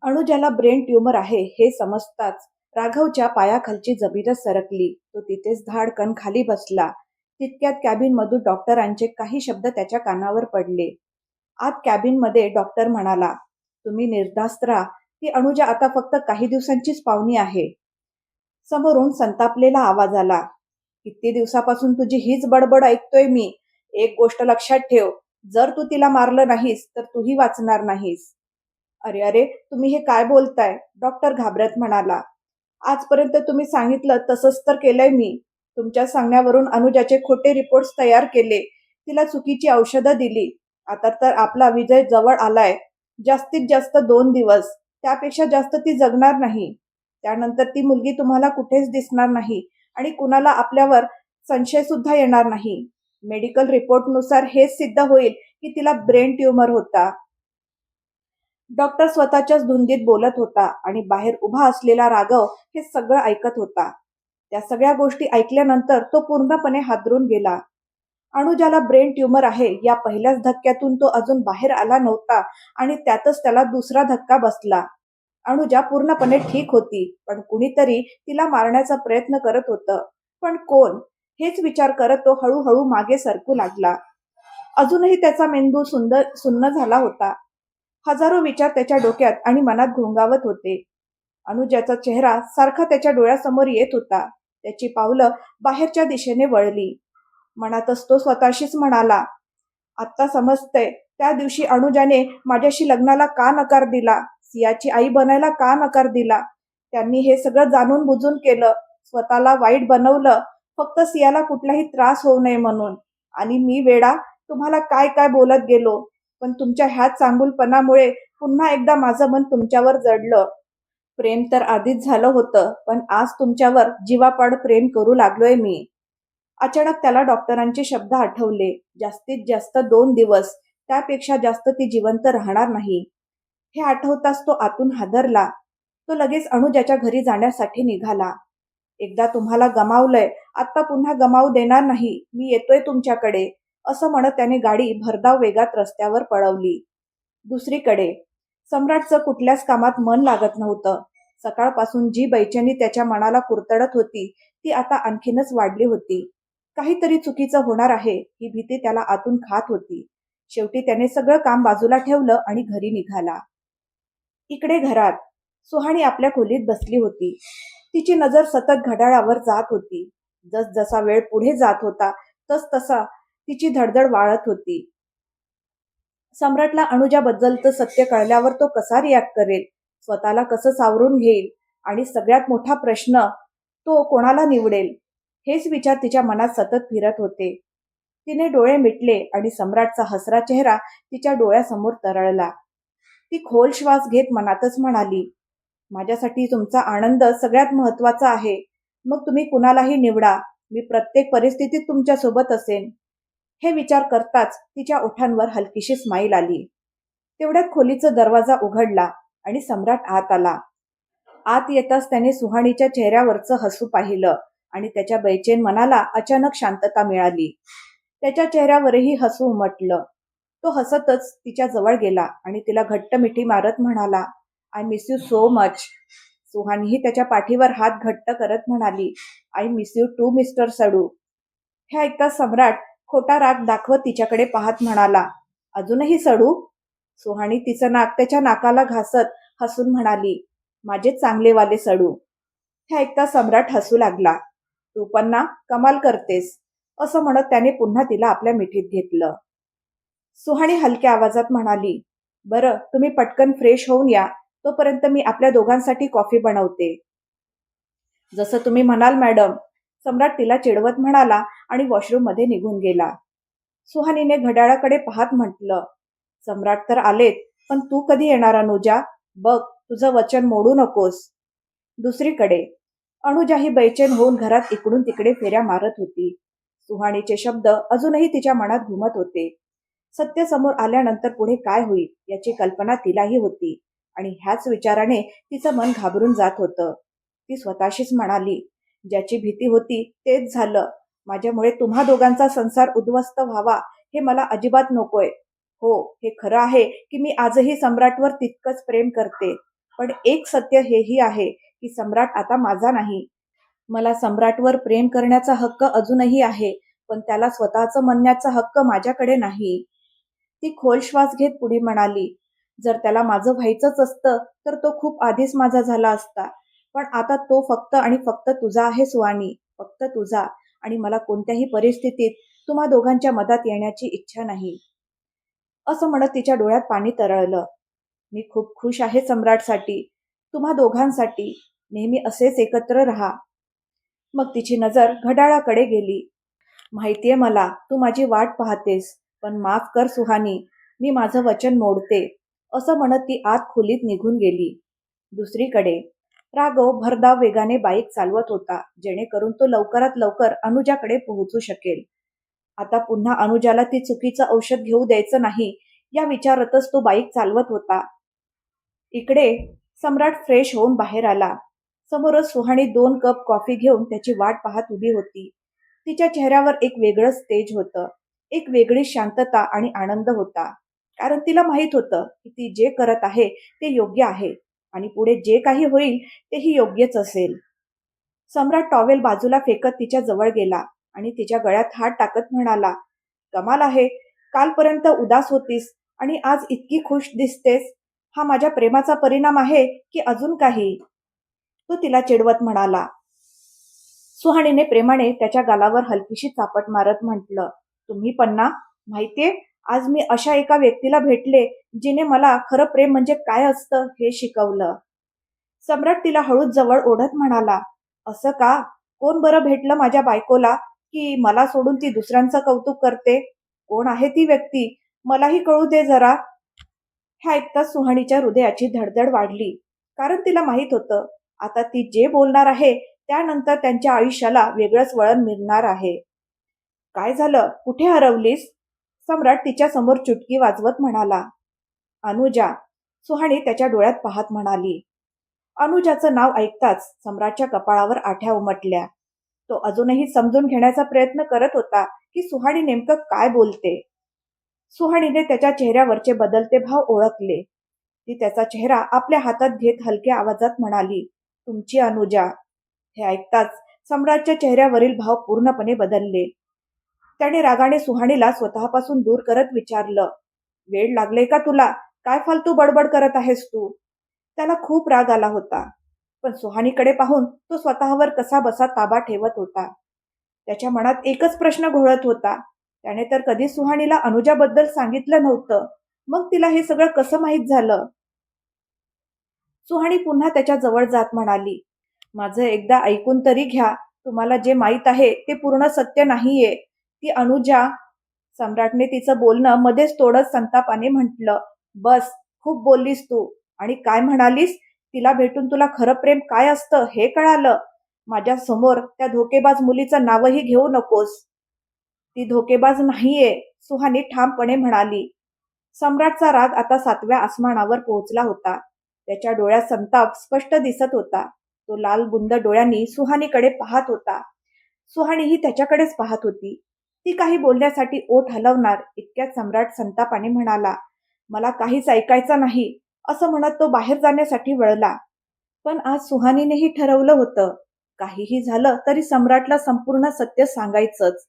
अनुजाला brain tumour आहे हे समजताच राघवच्या पायाखालची जमीनच सरकली. तो तिथेच धाडकन खाली बसला. तितक्यात कॅबिनमधून डॉक्टरांचे काही शब्द त्याच्या कानावर पडले. आत कॅबिनमध्ये डॉक्टर म्हणाला, तुम्ही निर्धास्त राहा. ती अनुजा आता फक्त काही दिवसांचीच पाहुणी आहे. समोरून संतापलेला आवाज आला, किती दिवसापासून तुझी हीच बडबड ऐकतोय मी. एक गोष्ट लक्षात ठेव, जर तू तिला मारलं नाहीस तर तूही वाचणार नाहीस. अरे अरे, तुम्ही हे काय बोलताय? डॉक्टर घाबरत म्हणाला. आजपर्यंत तुम्ही सांगितलं तसंच तर केलंय मी. तुमच्या सांगण्यावरून अनुजाचे खोटे रिपोर्ट्स तयार केले. तिला चुकीची औषधं दिली. आता तर आपला विजय जवळ आलाय. जास्तीत जास्त 2 दिवस. त्यापेक्षा जास्त ती जगणार नाही. त्यानंतर ती मुलगी तुम्हाला कुठेच दिसणार नाही आणि कुणाला आपल्यावर संशय सुद्धा येणार नाही. मेडिकल रिपोर्टनुसार हेच सिद्ध होईल की तिला ब्रेन ट्यूमर होता. डॉक्टर स्वतःच्याच धुंदीत बोलत होता आणि बाहेर उभा असलेला राघव हे सगळं ऐकत होता. त्या सगळ्या गोष्टी ऐकल्यानंतर तो पूर्णपणे हादरून गेला. अनुजाला ब्रेन ट्यूमर आहे या पहिल्याच धक्क्यातून तो अजून बाहेर आला नव्हता आणि त्यातच त्याला दुसरा धक्का बसला. अनुजा पूर्णपणे ठीक होती, पण कुणीतरी तिला मारण्याचा प्रयत्न करत होतं. पण कोण? हेच विचार करत तो हळूहळू मागे सरकू लागला. अजूनही त्याचा मेंदू सुन्न झाला होता. हजारो विचार त्याच्या डोक्यात आणि मनात घोंगावत होते. अनुजाचा चेहरा सारखा त्याच्या डोळ्यासमोर येत होता. त्याची पावलं बाहेरच्या दिशेने वळली. मनातच तो स्वतःशीच म्हणाला, आत्ता समजतंय त्या दिवशी अनुजाने माझ्याशी लग्नाला का नकार दिला, सियाची आई बनायला का नकार दिला. त्यांनी हे सगळं जाणून बुजून केलं, स्वतःला वाईट बनवलं, फक्त सियाला कुठलाही त्रास होऊ नये म्हणून. आणि मी वेडा तुम्हाला काय काय बोलत गेलो, पण तुमच्या ह्या चांगुलपणामुळे पुन्हा एकदा माझं मन तुमच्यावर जडलं. प्रेम तर आधीच झालं होतं, पण आज तुमच्यावर जीवापाड प्रेम करू लागलोय मी. अचानक त्याला डॉक्टरांचे शब्द आठवले, जास्तीत जास्त 2 दिवस, त्यापेक्षा जास्त ती जिवंत राहणार नाही. हे आठवताच तो आतून हादरला. तो लगेच अनुजाच्या घरी जाण्यासाठी निघाला. एकदा तुम्हाला गमावलंय, आता पुन्हा गमावू देणार नाही. मी येतोय तुमच्याकडे, असं म्हणत त्याने गाडी भरधाव वेगात रस्त्यावर पळवली. दुसरीकडे सम्राटचं कुठल्याच कामात मन लागत नव्हतं. सकाळपासून जी बेचैनी त्याच्या मनाला कुरतडत होती ती आता आणखीनच वाढली होती. काहीतरी चुकीचं होणार आहे ही भीती त्याला आतून खात होती. शेवटी त्याने सगळं काम बाजूला ठेवलं आणि घरी निघाला. इकडे घरात सुहाणी आपल्या खोलीत बसली होती. तिची नजर सतत घड्याळावर जात होती. जसजसा वेळ पुढे जात होता तसा तिची धडधड वाढत होती. सम्राटला अनुजाबद्दलचं सत्य कळल्यावर तो कसा रिॲक्ट करेल, स्वतःला कसं सावरून घेईल आणि सगळ्यात मोठा प्रश्न, तो कोणाला निवडेल, हेच विचार तिच्या मनात सतत फिरत होते. तिने डोळे मिटले आणि सम्राटचा हसरा चेहरा तिच्या डोळ्यासमोर तरळला. ती खोल श्वास घेत मनातच म्हणाली, माझ्यासाठी तुमचा आनंद सगळ्यात महत्वाचा आहे. मग तुम्ही कुणालाही निवडा, मी प्रत्येक परिस्थितीत तुमच्या सोबत असेन. हे विचार करताच तिच्या ओठांवर हलकीशी स्माईल आली. तेवढ्यात खोलीचा दरवाजा उघडला आणि सम्राट आत आला. आत येताच त्याने सुहाणीच्या चेहऱ्यावरचं हसू पाहिलं आणि त्याच्या बेचैन मनाला अचानक शांतता मिळाली. त्याच्या चेहऱ्यावरही हसू उमटलं. तो हसतच तिच्या जवळ गेला आणि तिला घट्ट मिठी मारत म्हणाला, I miss you so much. सुहाणीही त्याच्या पाठीवर हात घट्ट करत म्हणाली, I miss you too mister सडू. हे ऐकताच सम्राट खोटा राग दाखवत तिच्याकडे पाहत म्हणाला, अजूनही सडू. सुहाणी तिचं नाक त्याच्या नाकाला घासत हसून म्हणाली, माझे चांगलेवाले सडू. हे ऐकता सम्राट हसू लागला. तू पण ना कमाल करतेस, असं म्हणत त्याने पुन्हा तिला आपल्या मिठीत घेतलं. सुहाणी हलक्या आवाजात म्हणाली, बरं तुम्ही पटकन फ्रेश होऊन या, तोपर्यंत मी आपल्या दोघांसाठी कॉफी बनवते. जसं तुम्ही म्हणाल मॅडम, सम्राट तिला चिडवत म्हणाला आणि वॉशरूम मध्ये निघून गेला. सुहानीने घड्याळाकडे पाहत म्हटलं, सम्राट तर आलेत, पण तू कधी येणार अनुजा? बघ, तुझं वचन मोडू नकोस. दुसरीकडे अनुजा ही बेचैन होऊन घरात इकडून तिकडे फेऱ्या मारत होती. सुहाणीचे शब्द अजूनही तिच्या मनात घुमत होते. सत्य समोर आल्यानंतर पुढे काय होईल याची कल्पना तिलाही होती आणि ह्याच विचाराने तिचं मन घाबरून जात होतं. ती स्वतःशीच म्हणाली, ज्याची भीती होती तेच झालं. माझ्यामुळे तुम्हा दोघांचा संसार उद्ध्वस्त व्हावा हे मला अजिबात नकोय. हो, हे खरं आहे की मी आजही सम्राटवर तितकंच प्रेम करते, पण एक सत्य हेही आहे की सम्राट आता माझा नाही. मला सम्राटवर प्रेम करण्याचा हक्क अजूनही आहे, पण त्याला स्वतःचं म्हणण्याचा हक्क माझ्याकडे नाही. ती खोल श्वास घेत पुढे म्हणाली, जर त्याला माझं व्हायचंच असतं, तर तो खूप आधीच माझा झाला असता. पण आता तो फक्त आणि फक्त तुझा आहे सुहानी, फक्त तुझा. आणि मला कोणत्याही परिस्थितीत तुम्हा दोघांच्या मधात येण्याची इच्छा नाही. असं म्हणत तिच्या डोळ्यात पाणी तरळलं. मी खूप खुश आहे सम्राटसाठी, तुम्हा दोघांसाठी. नेहमी असेच एकत्र राहा. मग तिची नजर घड्याळाकडे गेली. माहितीये मला, तू माझी वाट पाहतेस, पण माफ कर सुहानी, मी माझं वचन मोडते. असं म्हणत ती आत खोलीत निघून गेली. दुसरीकडे राघव भरधाव वेगाने बाईक चालवत होता, जेणेकरून तो लवकरात लवकर अनुजाकडे पोहोचू शकेल. आता पुन्हा अनुजाला ती चुकीचं औषध घेऊ द्यायचं नाही, या विचारातच तो बाईक चालवत होता. इकडे सम्राट फ्रेश होऊन बाहेर आला. समोरच सुहाणी 2 कप कॉफी घेऊन त्याची वाट पाहत उभी होती. तिच्या चेहऱ्यावर एक वेगळंच तेज होतं, एक वेगळी शांतता आणि आनंद होता. कारण तिला माहित होतं की ती जे करत आहे ते योग्य आहे आणि पुढे जे काही होईल तेही योग्यच असेल. सम्राट टॉवेल बाजूला फेकत तिच्या जवळ गेला आणि तिच्या गळ्यात हात टाकत म्हणाला, कमाल आहे, कालपर्यंत उदास होतीस आणि आज इतकी खुश दिसतेस. हा माझ्या प्रेमाचा परिणाम आहे की अजून काही? तो तिला चिडवत म्हणाला. सुहाणीने प्रेमाने त्याच्या गालावर हलकीशी चापट मारत म्हटलं, तुम्ही पण ना, माहितीये, आज मी अशा एका व्यक्तीला भेटले जिने मला खरं प्रेम म्हणजे काय असतं हे शिकवलं. सम्राट तिला हळूच जवळ ओढत म्हणाला, असं का? कोण बरं भेटलं माझ्या बायकोला की मला सोडून ती दुसऱ्यांचं कौतुक करते? कोण आहे ती व्यक्ती? मलाही कळू दे जरा. हे ऐकताच सुहाणीच्या हृदयाची धडधड वाढली. कारण तिला माहित होतं, आता ती जे बोलणार आहे त्यानंतर त्यांच्या आयुष्याला वेगळंच वळण मिळणार आहे. काय झालं? कुठे हरवलीस? सम्राट तिच्या समोर चुटकी वाजवत म्हणाला. अनुजा, सुहाणी त्याच्या डोळ्यात पाहत म्हणाली. अनुजाचं नाव ऐकताच सम्राटच्या कपाळावर आठ्या उमटल्या. तो अजूनही समजून घेण्याचा प्रयत्न करत होता की सुहाणी नेमकं काय बोलते. सुहाणीने त्याच्या चेहऱ्यावरचे बदलते भाव ओळखले. ती त्याचा चेहरा आपल्या हातात घेत हलक्या आवाजात म्हणाली, तुमची अनुजा. हे ऐकताच सम्राटच्या चेहऱ्यावरील भाव पूर्णपणे बदलले. त्याने रागाने सुहाणीला स्वतःपासून दूर करत विचारलं, वेळ लागले का तुला? काय फालतू बडबड करत आहेस तू? त्याला खूप राग आला होता, पण सुहाणीकडे पाहून तो स्वतःवर कसा बसा ताबा ठेवत होता. त्याच्या मनात एकच प्रश्न घोळत होता, त्याने तर कधी सुहाणीला अनुजाबद्दल सांगितलं नव्हतं, मग तिला हे सगळं कसं माहीत झालं? सुहाणी पुन्हा त्याच्या जवळ जात म्हणाली, माझं एकदा ऐकून तरी घ्या. तुम्हाला जे माहीत आहे ते पूर्ण सत्य नाहीये. ती अनुजा. सम्राटने तिचं बोलणं मध्येच तोडत संतापाने म्हटलं, बस, खूप बोललीस तू. आणि काय म्हणालीस? तिला भेटून तुला खरं प्रेम काय असतं हे कळालं. माझ्या समोर त्या धोकेबाज मुलीचं नावही घेऊ नकोस. ती धोकेबाज नाहीये, सुहानी ठामपणे म्हणाली. सम्राटचा राग आता 7व्या आसमानावर पोहोचला होता. त्याच्या डोळ्यात संताप स्पष्ट दिसत होता. तो लाल बुंद डोळ्यांनी सुहानीकडे पाहत होता. सुहानीही त्याच्याकडेच पाहत होती. ती काही बोलण्यासाठी ओठ हलवणार इतक्यात सम्राट संतापाने म्हणाला, मला काहीच ऐकायचं नाही. असं म्हणत तो बाहेर जाण्यासाठी वळला. पण आज सुहानीनेही ठरवलं होतं, काहीही झालं तरी सम्राटला संपूर्ण सत्य सांगायचंच.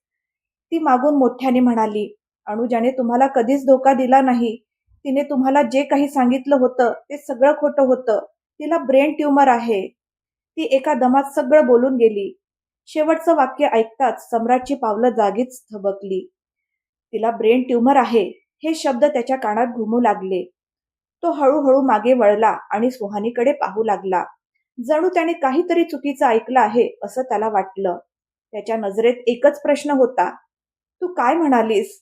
ती मागून मोठ्याने म्हणाली, अनुजाने तुम्हाला कधीच धोका दिला नाही. तिने तुम्हाला जे काही सांगितलं होतं ते सगळं खोटं होतं. तिला ब्रेन ट्यूमर आहे. ती एका दमात सगळं बोलून गेली. शेवटचं वाक्य ऐकताच सम्राटची पावलं जागीच थबकली. तिला ब्रेन ट्यूमर आहे, हे शब्द त्याच्या कानात घुमू लागले. तो हळूहळू मागे वळला आणि सुहानीकडे पाहू लागला. जणू त्याने काहीतरी चुकीचं ऐकलं आहे असं त्याला वाटलं. त्याच्या नजरेत एकच प्रश्न होता, तू काय म्हणालीस?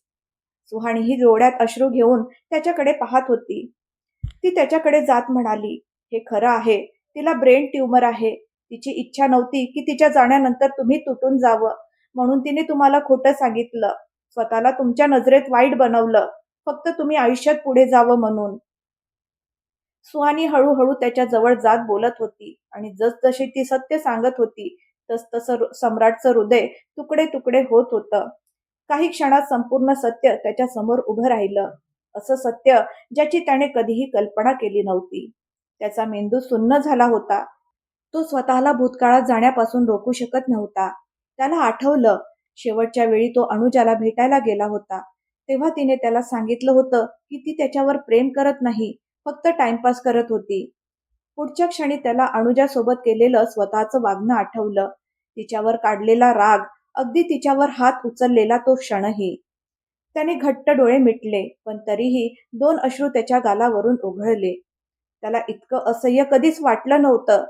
सुहाणीही डोळ्यात अश्रू घेऊन त्याच्याकडे पाहत होती. ती त्याच्याकडे जात म्हणाली, हे खरं आहे, तिला ब्रेन ट्यूमर आहे. तिची इच्छा नव्हती की तिच्या जाण्यानंतर तुम्ही तुटून जावं, म्हणून तिने तुम्हाला खोटं सांगितलं. स्वतःला तुमच्या नजरेत वाईट बनवलं, फक्त तुम्ही आयुष्यात पुढे जावं म्हणून. सुहानी हळूहळू त्याच्या जवळ जात बोलत होती आणि जसजशी ती सत्य सांगत होती तसतसं सम्राटचं हृदय तुकडे तुकडे होत होतं. काही क्षणात संपूर्ण सत्य त्याच्या समोर उभं राहिलं. असं सत्य ज्याची त्याने कधीही कल्पना केली नव्हती. त्याचा मेंदू सुन्न झाला होता. तो स्वतःला भूतकाळात जाण्यापासून रोखू शकत नव्हता. त्याला आठवलं, शेवटच्या वेळी तो अनुजाला भेटायला गेला होता. तेव्हा तिने त्याला सांगितलं होतं की ती त्याच्यावर प्रेम करत नाही, फक्त टाइमपास करत होती. पुढच्या क्षणी त्याला अनुजासोबत केलेलं स्वतःचं वागणं आठवलं. तिच्यावर काढलेला राग, अगदी तिच्यावर हात उचललेला तो क्षणही. त्याने घट्ट डोळे मिटले, पण तरीही 2 अश्रू त्याच्या गालावरून ओघळले. त्याला इतकं असह्य कधीच वाटलं नव्हतं.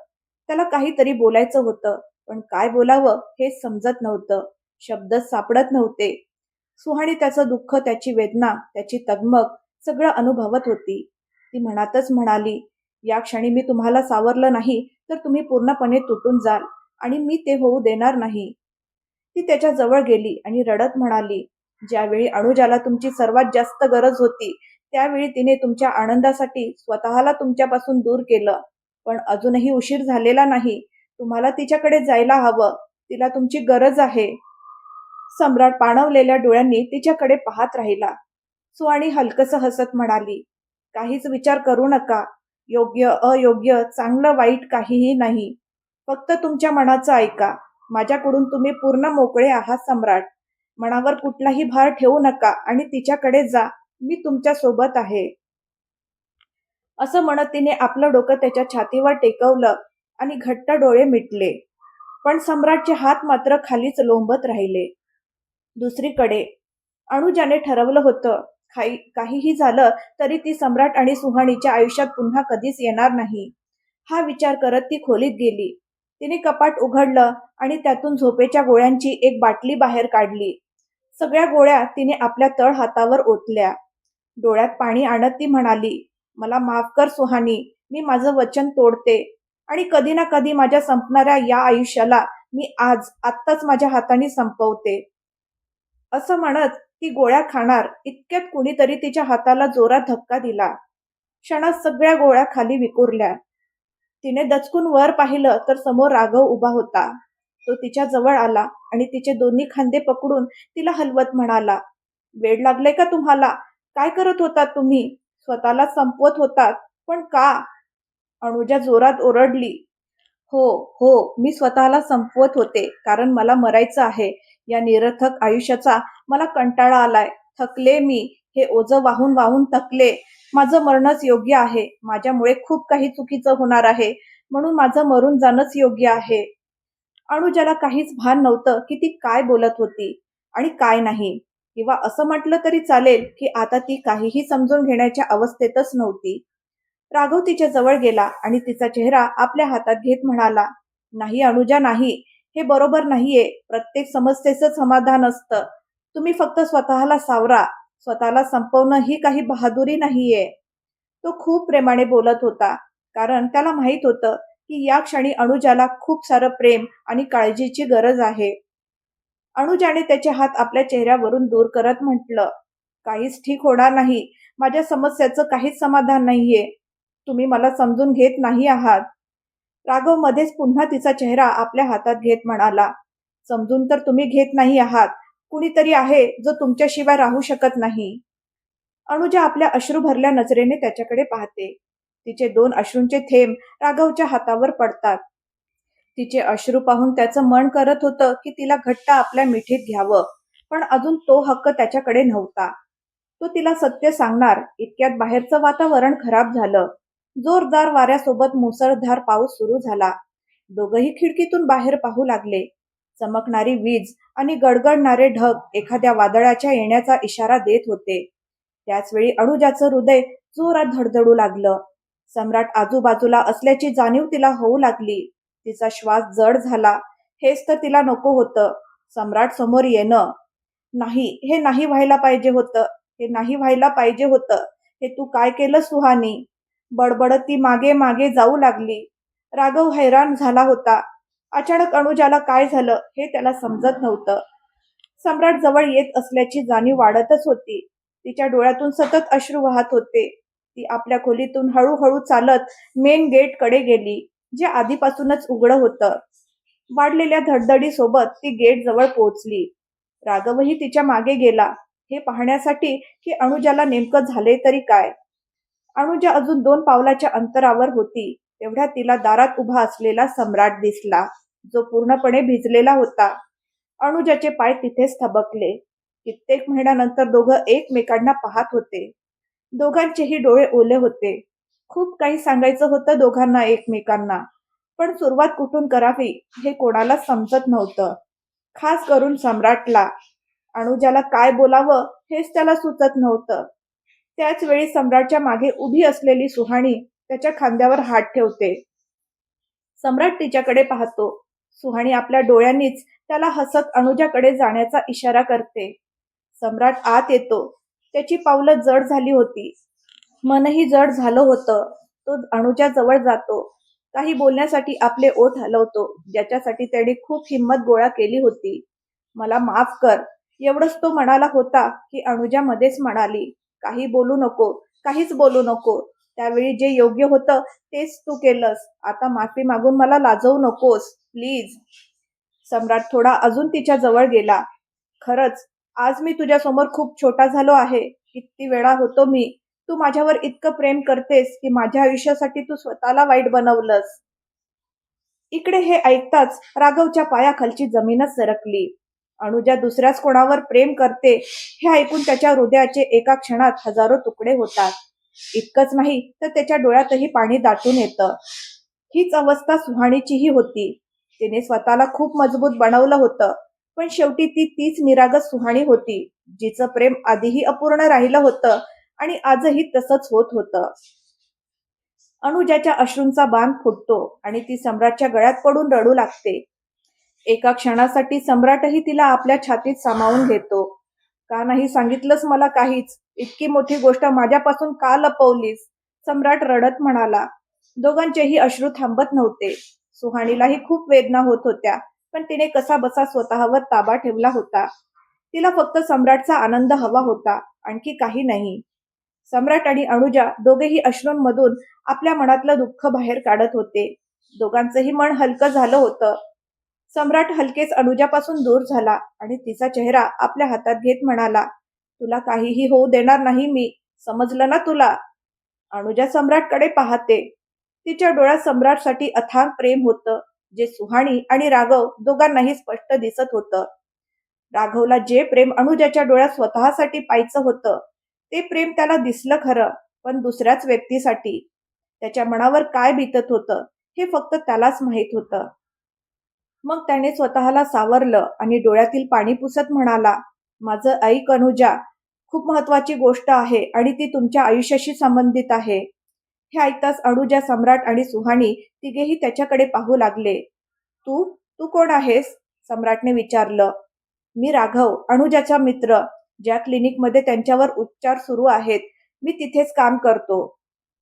त्याला काहीतरी बोलायचं होतं, पण काय बोलावं हेच समजत नव्हतं. शब्दच सापडत नव्हते. सुहाणी त्याचं दुःख, त्याची वेदना, त्याची तगमग सगळं अनुभवत होती. ती मनातच म्हणाली, या क्षणी मी तुम्हाला सावरलं नाही तर तुम्ही पूर्णपणे तुटून जाल आणि मी ते होऊ देणार नाही. ती त्याच्या जवळ गेली आणि रडत म्हणाली, ज्यावेळी अनुजाला तुमची सर्वात जास्त गरज होती, त्यावेळी तिने तुमच्या आनंदासाठी स्वतःला तुमच्यापासून दूर केलं. पण अजूनही उशीर झालेला नाही. तुम्हाला तिच्याकडे जायला हवं. तिला तुमची गरज आहे. सम्राट पाणवलेल्या डोळ्यांनी तिच्याकडे पाहत राहिला. सुहाणी हलकसं हसत म्हणाली, काहीच विचार करू नका. योग्य अयोग्य, चांगलं वाईट काहीही नाही. फक्त तुमच्या मनाचं ऐका. माझ्याकडून तुम्ही पूर्ण मोकळे आहात सम्राट. मनावर कुठलाही भार ठेवू नका आणि तिच्याकडे जा. मी तुमच्या सोबत आहे. असं म्हणत तिने आपलं डोकं त्याच्या छातीवर टेकवलं आणि घट्ट डोळे मिटले. पण सम्राटचे हात मात्र खालीच लोंबत राहिले. दुसरीकडे अनुजाने ठरवलं होतं, काहीही झालं तरी ती सम्राट आणि सुहाणीच्या आयुष्यात पुन्हा कधीच येणार नाही. हा विचार करत ती खोलीत गेली. तिने कपाट उघडलं आणि त्यातून झोपेच्या गोळ्यांची एक बाटली बाहेर काढली. सगळ्या गोळ्या तिने आपल्या तळ हातावर ओतल्या. डोळ्यात पाणी आणत ती म्हणाली, मला माफ कर सुहानी. मी माझं वचन तोडते आणि कधी ना कधी माझ्या संपणाऱ्या या आयुष्याला मी आत्ताच माझ्या हाताने संपवते. असं म्हणत ती गोळ्या खाणार इतक्यात कुणीतरी तिच्या हाताला जोरात धक्का दिला. क्षणात सगळ्या गोळ्या खाली विखुरल्या. तिने दचकून वर पाहिलं तर समोर राघव उभा होता. तो तिच्या जवळ आला आणि तिचे दोन्ही खांदे पकडून तिला हलवत म्हणाला, वेड लागले का तुम्हाला? काय करत होतात तुम्ही? स्वतःला संपवत होतात, पण का? अनुजा जोरात ओरडली, हो हो, मी स्वतःला संपवत होते, कारण मला मरायचं आहे. या निरर्थक आयुष्याचा मला कंटाळा आलाय. थकले मी. हे ओझं वाहून वाहून थकले. माझं मरणच योग्य आहे. माझ्यामुळे खूप काही चुकीचं होणार आहे, म्हणून माझं मरून जाणंच योग्य आहे. अनुजाला काहीच भान नव्हतं की ती काय बोलत होती आणि काय नाही, किंवा असं म्हटलं तरी चालेल की आता ती काहीही समजून घेण्याच्या अवस्थेतच नव्हती. राघव तिच्या जवळ गेला आणि तिचा चेहरा आपल्या हातात घेत म्हणाला, नाही अनुजा, नाही. हे बरोबर नाहीये. प्रत्येक समस्येचं समाधान असतं. तुम्ही फक्त स्वतःला सावरा. स्वतःला संपवणं ही काही बहादुरी नाहीये. तो खूप प्रेमाने बोलत होता, कारण त्याला माहित होतं की या क्षणी अनुजाला खूप सारं प्रेम आणि काळजीची गरज आहे. अनुजाने त्याचे हात आपल्या चेहऱ्यावरून दूर करत म्हटलं, काहीच ठीक होणार नाही. माझ्या समस्याचं काहीच समाधान नाहीये. तुम्ही मला समजून घेत नाही आहात. राघव मध्येच पुन्हा तिचा चेहरा आपल्या हातात घेत म्हणाला, समजून तर तुम्ही घेत नाही आहात. कुणीतरी आहे जो तुमच्याशिवाय राहू शकत नाही. अनुजा आपल्या अश्रू भरल्या नजरेने त्याच्याकडे पाहते. तिचे 2 अश्रूंचे थेंब राघवच्या हातावर पडतात. तिचे अश्रू पाहून त्याचं मन करत होतं की तिला घट्ट आपल्या मिठीत घ्यावं, पण अजून तो हक्क त्याच्याकडे नव्हता. तो तिला सत्य सांगणार इतक्यात बाहेरचं वातावरण खराब झालं. जोरदार वाऱ्यासोबत मुसळधार पाऊस सुरू झाला. दोघंही खिडकीतून बाहेर पाहू लागले. चमकणारी वीज आणि गडगडणारे ढग एखाद्या वादळाच्या येण्याचा इशारा देत होते. त्याचवेळी अनुजाचं हृदय जोरात धडधडू लागलं. सम्राट आजूबाजूला असल्याची जाणीव तिला होऊ लागली. तिचा श्वास जड झाला. हेच तर तिला नको होतं, सम्राट समोर येणं. नाही, हे नाही व्हायला पाहिजे होतं. हे नाही व्हायला पाहिजे होतं. हे तू काय केलं सुहानी? बडबडत ती मागे मागे जाऊ लागली. राघव हैराण झाला होता. अचानक अनुजाला काय झालं हे त्याला समजत नव्हतं. सम्राट जवळ येत असल्याची जाणीव वाढतच होती. तिच्या डोळ्यातून सतत अश्रू वाहत होते. ती आपल्या खोलीतून हळूहळू चालत मेन गेट कडे गेली, जे आधीपासूनच उघडं होतं. वाढलेल्या धडधडीसोबत ती गेट जवळ पोहोचली. राघवही तिच्या मागे गेला, हे पाहण्यासाठी की अनुजाला नेमकं झाले तरी काय. अनुजा अजून 2 पावलाच्या अंतरावर होती तेवढ्यात तिला दारात उभा असलेला सम्राट दिसला, जो पूर्णपणे भिजलेला होता. अनुजाचे पाय तिथेच थबकले. कित्येक महिन्यानंतर दोघं एकमेकांना पाहत होते. दोघांचेही डोळे ओले होते. खूप काही सांगायचं होतं दोघांना एकमेकांना, पण सुरुवात कुठून करावी हे कोणालाच समजत नव्हतं. खास करून सम्राटला. अनुजाला काय बोलावं हेच त्याला सुचत नव्हतं. त्याच वेळी सम्राटच्या मागे उभी असलेली सुहाणी त्याच्या खांद्यावर हात ठेवते. सम्राट तिच्याकडे पाहतो. सुहाणी आपल्या डोळ्यांनीच त्याला हसत अनुजाकडे जाण्याचा इशारा करते. सम्राट आत येतो. त्याची पावलं जड झाली होती. मनही जड झालं होतं. तो अनुजा जवळ जातो. काही बोलण्यासाठी आपले ओठ हलवतो, ज्याच्यासाठी त्याने खूप हिंमत गोळा केली होती. मला माफ कर, एवढंच तो म्हणाला होता की अनुजा मध्येच म्हणाली, काही बोलू नको, काहीच बोलू नको. त्यावेळी जे योग्य होतं तेच तू केलंस. आता माफी मागून मला लाजवू नकोस, प्लीज. सम्राट थोडा अजून तिच्या जवळ गेला. खरंच आज मी तुझ्यासमोर खूप छोटा झालो आहे. किती वेळा होतो मी. तू माझ्यावर इतकं प्रेम करतेस की माझ्या आयुष्यासाठी तू स्वतःला वाईट बनवलंस. इकडे हे ऐकताच राघवच्या पायाखालची जमीनच सरकली. अनुजा दुसऱ्याच कोणावर प्रेम करते हे ऐकून त्याच्या हृदयाचे एका क्षणात हजारो तुकडे होतात. इतकंच नाही तर त्याच्या डोळ्यातही पाणी दाटून येतं. हीच अवस्था सुहाणीचीही होती. तिने स्वतःला खूप मजबूत बनवलं होतं, पण शेवटी ती तीच निरागस सुहाणी होती, जिचं प्रेम आधीही अपूर्ण राहिलं होतं आणि आजही तसंच होत होतं. अनुजाच्या अश्रूंचा बांध फुटतो आणि ती सम्राटच्या गळ्यात पडून रडू लागते. एका क्षणासाठी सम्राटही तिला आपल्या छातीत सामावून घेतो. का नाही सांगितलंस मला काहीच? इतकी मोठी गोष्ट माझ्यापासून का लपवलीस? सम्राट रडत म्हणाला. दोघांचेही अश्रू थांबत नव्हते. सुहाणीलाही खूप वेदना होत होत्या, पण तिने कसा बसा स्वतःवर ताबा ठेवला होता. तिला फक्त सम्राटचा आनंद हवा होता, आणखी काही नाही. सम्राट आणि अनुजा दोघेही अश्रूंमधून आपल्या मनातलं दुःख बाहेर काढत होते. दोघांचंही मन हलकं झालं होतं. सम्राट हलकेच अनुजापासून दूर झाला आणि तिचा चेहरा आपल्या हातात घेत म्हणाला, तुला काहीही होऊ देणार नाही मी, समजलं ना तुला? अनुजा सम्राटकडे पाहते. तिच्या डोळ्यात सम्राटसाठी अथांग प्रेम होतं, जे सुहाणी आणि राघव दोघांनाही स्पष्ट दिसत होतं. राघवला जे प्रेम अनुजाच्या डोळ्यात स्वतःसाठी पाहायचं होतं, ते प्रेम त्याला दिसलं खरं, पण दुसऱ्याच व्यक्तीसाठी. त्याच्या मनावर काय बीतत होतं हे फक्त त्यालाच माहीत होतं. मग त्याने स्वतःला सावरलं आणि डोळ्यातील पाणी पुसत म्हणाला, माझं ऐक अनुजा, खूप महत्वाची गोष्ट आहे आणि ती तुमच्या आयुष्याशी संबंधित आहे. हे ऐकताच अनुजा, सम्राट आणि सुहाणी तिघेही त्याच्याकडे पाहू लागले. तू तू कोण आहेस? सम्राटने विचारलं. मी राघव, अनुजाचा मित्र. ज्या क्लिनिकमध्ये त्यांच्यावर उपचार सुरू आहेत, मी तिथेच काम करतो.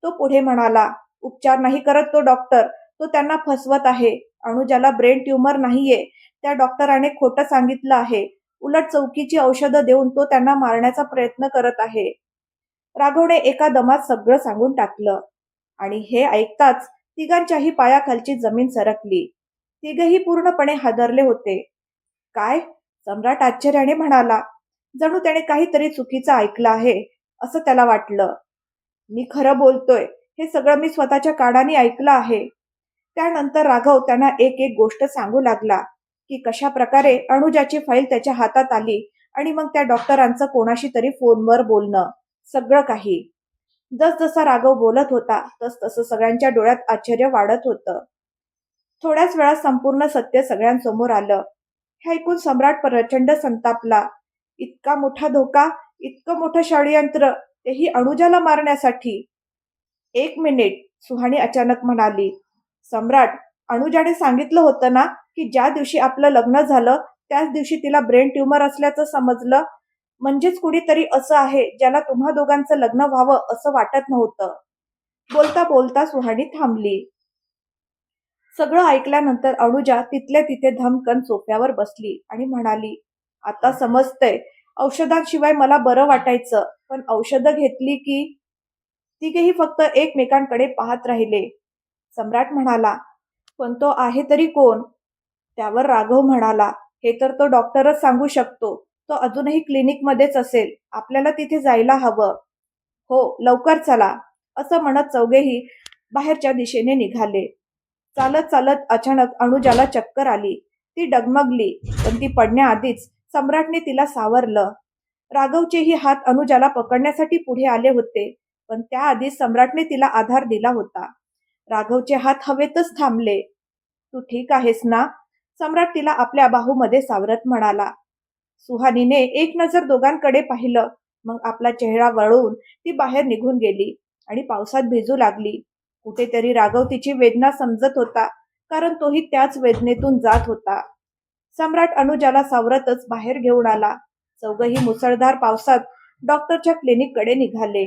तो पुढे म्हणाला, उपचार नाही करत तो डॉक्टर, तो त्यांना फसवत आहे. अनुजाला ब्रेन ट्यूमर नाहीये. त्या डॉक्टराने खोटं सांगितलं आहे. उलट चौकीची औषधं देऊन तो त्यांना मारण्याचा प्रयत्न करत आहे. राघवने एका दमात सगळं सांगून टाकलं. आणि हे ऐकताच तिघांच्याही पायाखालची जमीन सरकली. तिघही पूर्णपणे हादरले होते. काय? सम्राट आश्चर्याने म्हणाला. जणू त्याने काहीतरी चुकीचं ऐकलं आहे असं त्याला वाटलं. मी खरं बोलतोय. हे सगळं मी स्वतःच्या कानाने ऐकलं आहे. त्यानंतर राघव त्यांना एक एक गोष्ट सांगू लागला की कशा प्रकारे अनुजाची फाईल त्याच्या हातात आली आणि मग त्या डॉक्टरांचं कोणाशी तरी फोनवर बोलणं, सगळं काही. जसजसा राघव बोलत होता तसतसं सगळ्यांच्या डोळ्यात आश्चर्य वाढत होतं. थोड्याच वेळात संपूर्ण सत्य सगळ्यांसमोर आलं. हे ऐकून सम्राट प्रचंड संतापला. इतका मोठा धोका, इतकं मोठं षडयंत्र, तेही अनुजाला मारण्यासाठी. एक मिनिट, सुहाणी अचानक म्हणाली. सम्राट, अनुजाने सांगितलं होतं ना की ज्या दिवशी आपलं लग्न झालं त्याच दिवशी तिला ब्रेन ट्यूमर असल्याचं समजलं. म्हणजेच कुणीतरी असं आहे ज्याला तुम्हा दोघांचं लग्न व्हावं असं वाटत नव्हतं. बोलता बोलता सुहाणी थांबली. सगळं ऐकल्यानंतर अनुजा तिथल्या तिथे धमकन सोफ्यावर बसली आणि म्हणाली, आता समजतंय. औषधांशिवाय मला बरं वाटायचं, पण औषधं घेतली की. तिघेही फक्त एकमेकांकडे पाहत राहिले. सम्राट म्हणाला, पण तो आहे तरी कोण? त्यावर राघव म्हणाला, हे तर तो डॉक्टरच सांगू शकतो. तो अजूनही क्लिनिकमध्येच असेल. आपल्याला तिथे जायला हवं. हो, लवकर चला. असं म्हणत चौघेही बाहेरच्या दिशेने निघाले. चालत चालत अचानक अनुजाला चक्कर आली. ती डगमगली, पण ती पडण्याआधीच सम्राटने तिला सावरलं. राघवचेही हात अनुजाला पकडण्यासाठी पुढे आले होते, पण त्याआधी सम्राटने तिला आधार दिला होता. राघवचे हात हवेतच थांबले. तू ठीक आहेस ना? सम्राट तिला आपल्या बाहूमध्ये सावरत म्हणाला. सुहानीने एक नजर दोघांकडे पाहिलं, मग आपला चेहरा वळवून ती बाहेर निघून गेली आणि पावसात भिजू लागली. कुठेतरी राघव तिची वेदना समजत होता, कारण तोही त्याच वेदनेतून जात होता. सम्राट अनुजाला सावरतच बाहेर घेऊन आला. चौघही मुसळधार पावसात डॉक्टरच्या क्लिनिककडे निघाले.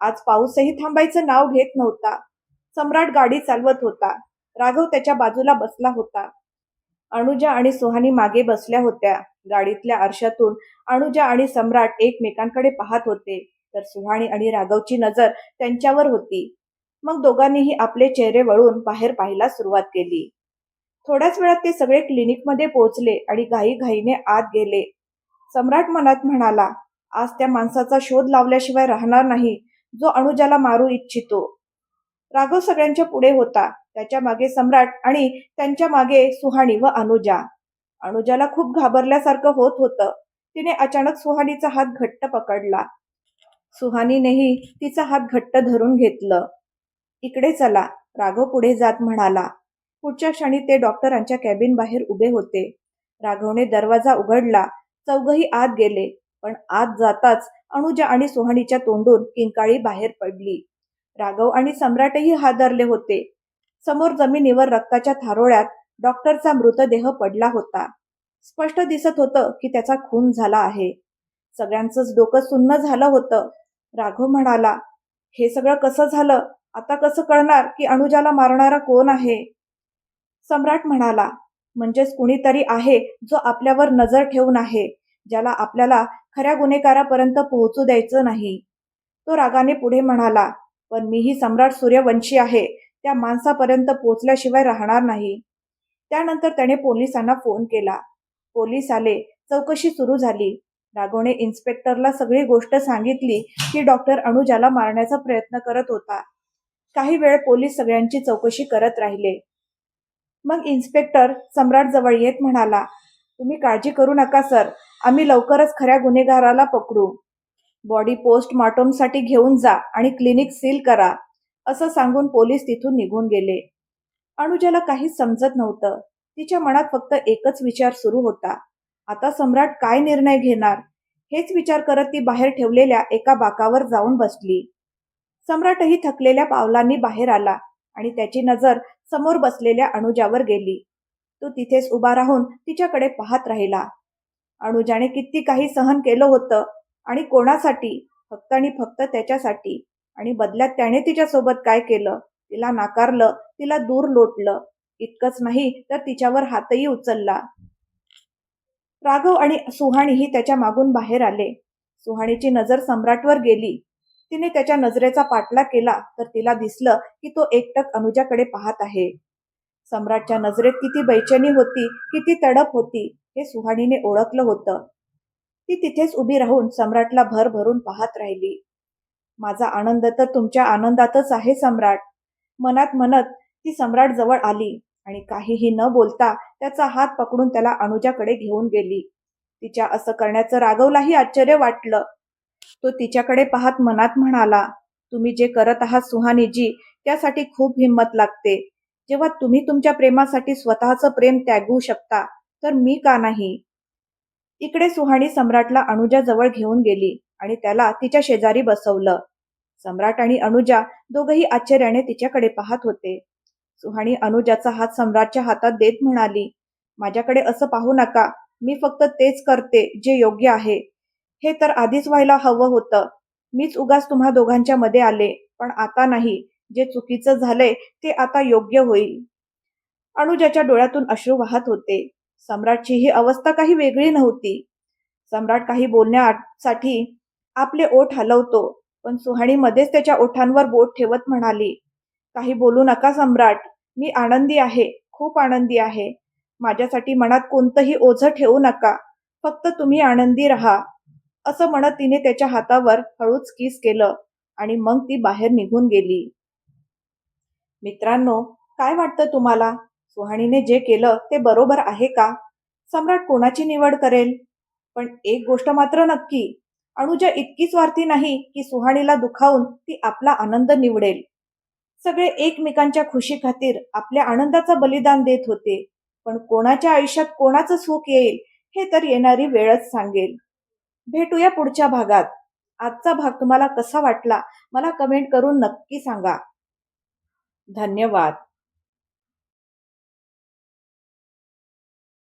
आज पाऊसही थांबायचं नाव घेत नव्हता. सम्राट गाडी चालवत होता. राघव त्याच्या बाजूला बसला होता. अनुजा आणि सुहानी मागे बसल्या होत्या. गाडीतल्या आरशातून अनुजा आणि सम्राट एकमेकांकडे पाहत होते, तर सुहानी आणि राघवची नजर त्यांच्यावर होती. मग दोघांनीही आपले चेहरे वळून बाहेर पाहायला सुरुवात केली. थोड्याच वेळात ते सगळे क्लिनिकमध्ये पोहोचले आणि घाईघाईने आत गेले. सम्राट मनात म्हणाला, आज त्या माणसाचा शोध लावल्याशिवाय राहणार नाही, जो अनुजाला मारू इच्छितो. राघव सगळ्यांच्या पुढे होता. त्याच्या मागे सम्राट आणि त्यांच्या मागे सुहानी व अनुजा. अनुजाला खूप घाबरल्यासारखं होत होतं. तिने अचानक सुहानीचा हात घट्ट पकडला. सुहानीनेही तिचा हात घट्ट धरून घेतलं. इकडे चला, राघव पुढे जात म्हणाला. पुढच्या क्षणी ते डॉक्टरांच्या कॅबिन बाहेर उभे होते. राघवने दरवाजा उघडला. चौघही आत गेले, पण आत जाताच अनुजा आणि सुहानीच्या तोंडून किंकाळी बाहेर पडली. राघव आणि सम्राटही हादरले होते. समोर जमिनीवर रक्ताच्या थारोळ्यात डॉक्टरचा मृतदेह पडला होता. स्पष्ट दिसत होतं की त्याचा खून झाला आहे. सगळ्यांचंच डोकं सुन्न झालं होतं. राघव म्हणाला, हे सगळं कसं झालं? आता कसं कळणार की अनुजाला मारणारा कोण आहे? सम्राट म्हणाला, म्हणजेच कुणीतरी आहे जो आपल्यावर नजर ठेवून आहे, ज्याला आपल्याला खऱ्या गुन्हेगारापर्यंत पोहोचू द्यायचं नाही. तो रागाने पुढे म्हणाला, पण मीही सम्राट सूर्यवंशी आहे. त्या माणसापर्यंत पोहोचल्याशिवाय राहणार नाही. त्यानंतर त्याने पोलिसांना फोन केला. पोलीस आले. चौकशी सुरू झाली. राघवने इन्स्पेक्टरला सगळी गोष्ट सांगितली की डॉक्टर अनुजाला मारण्याचा प्रयत्न करत होता. काही वेळ पोलीस सगळ्यांची चौकशी करत राहिले. मग इन्स्पेक्टर सम्राट जवळ येत म्हणाला, तुम्ही काळजी करू नका सर, आम्ही लवकरच खऱ्या गुन्हेगाराला पकडू. बॉडी पोस्टमॉर्टमसाठी घेऊन जा आणि क्लिनिक सील करा, असं सांगून पोलीस तिथून निघून गेले. अनुजाला काहीच समजत नव्हतं. तिच्या मनात फक्त एकच विचार सुरू होता, आता सम्राट काय निर्णय घेणार? हेच विचार करत ती बाहेर ठेवलेल्या एका बाकावर जाऊन बसली. सम्राटही थकलेल्या पावलांनी बाहेर आला आणि त्याची नजर समोर बसलेल्या अनुजावर गेली. तो तिथेच उभा राहून तिच्याकडे पाहत राहिला. अनुजाने किती काही सहन केलं होतं, आणि कोणासाठी? फक्त आणि फक्त त्याच्यासाठी. आणि बदल्यात त्याने तिच्यासोबत काय केलं? तिला नाकारलं, तिला दूर लोटलं. इतकंच नाही तर तिच्यावर हातही उचलला. राघव आणि सुहाणीही त्याच्या मागून बाहेर आले. सुहाणीची नजर सम्राटवर गेली. तिने त्याच्या नजरेचा पाठलाग केला तर तिला दिसलं की तो एकटक अनुजाकडे पाहत आहे. सम्राटच्या नजरेत किती बेचैनी होती, किती तडप होती, हे सुहाणीने ओळखलं होतं. ती तिथेच उभी राहून सम्राटला भर भरून पाहत राहिली. माझा आनंद तर तुमच्या आनंदातच आहे सम्राट, मनात म्हणत ती सम्राट जवळ आली आणि काहीही न बोलता त्याचा हात पकडून त्याला अनुजाकडे घेऊन गेली. तिच्या असं करण्याचं राघवलाही आश्चर्य वाटलं. तो तिच्याकडे पाहत मनात म्हणाला, तुम्ही जे करत आहात सुहानीजी, त्यासाठी खूप हिंमत लागते. जेव्हा तुम्ही तुमच्या प्रेमासाठी स्वतःचं प्रेम त्यागू शकता, तर मी का नाही? इकडे सुहाणी सम्राटला अनुजा जवळ घेऊन गेली आणि त्याला तिच्या शेजारी बसवलं. सम्राट आणि अनुजा दोघही आश्चर्याने तिच्याकडे पाहत होते. सुहाणी अनुजाचा हात सम्राटच्या हातात देत म्हणाली, माझ्याकडे असं पाहू नका, मी फक्त तेच करते जे योग्य आहे. हे तर आधीच व्हायला हवं होतं. मीच उगाच तुम्हा दोघांच्या मध्ये आले, पण आता नाही. जे चुकीचं झालंय ते आता योग्य होईल. अनुजाच्या डोळ्यातून अश्रू वाहत होते. सम्राटची ही अवस्था काही वेगळी नव्हती. सम्राट काही बोलण्यासाठी आपले ओठ हलवतो, पण सुहाणी मध्येच त्याच्या ओठांवर बोट ठेवत म्हणाली, काही बोलू नका सम्राट, मी आनंदी आहे, खूप आनंदी आहे. माझ्यासाठी मनात कोणतंही ओझं ठेवू नका, फक्त तुम्ही आनंदी राहा. असं म्हणत तिने त्याच्या हातावर हळूच किस केलं आणि मग ती बाहेर निघून गेली. मित्रांनो, काय वाटतं तुम्हाला? सुहाणीने जे केलं ते बरोबर आहे का? सम्राट कोणाची निवड करेल? पण एक गोष्ट मात्र नक्की, अनुजा इतकी स्वार्थी नाही की सुहाणीला दुखावून ती आपला आनंद निवडेल. सगळे एकमेकांच्या खुशीखातीर आपल्या आनंदाचं बलिदान देत होते. पण कोणाच्या आयुष्यात कोणाचं सुख येईल हे तर येणारी वेळच सांगेल. भेटूया पुढच्या भागात. आजचा भाग तुम्हाला कसा वाटला मला कमेंट करून नक्की सांगा. धन्यवाद.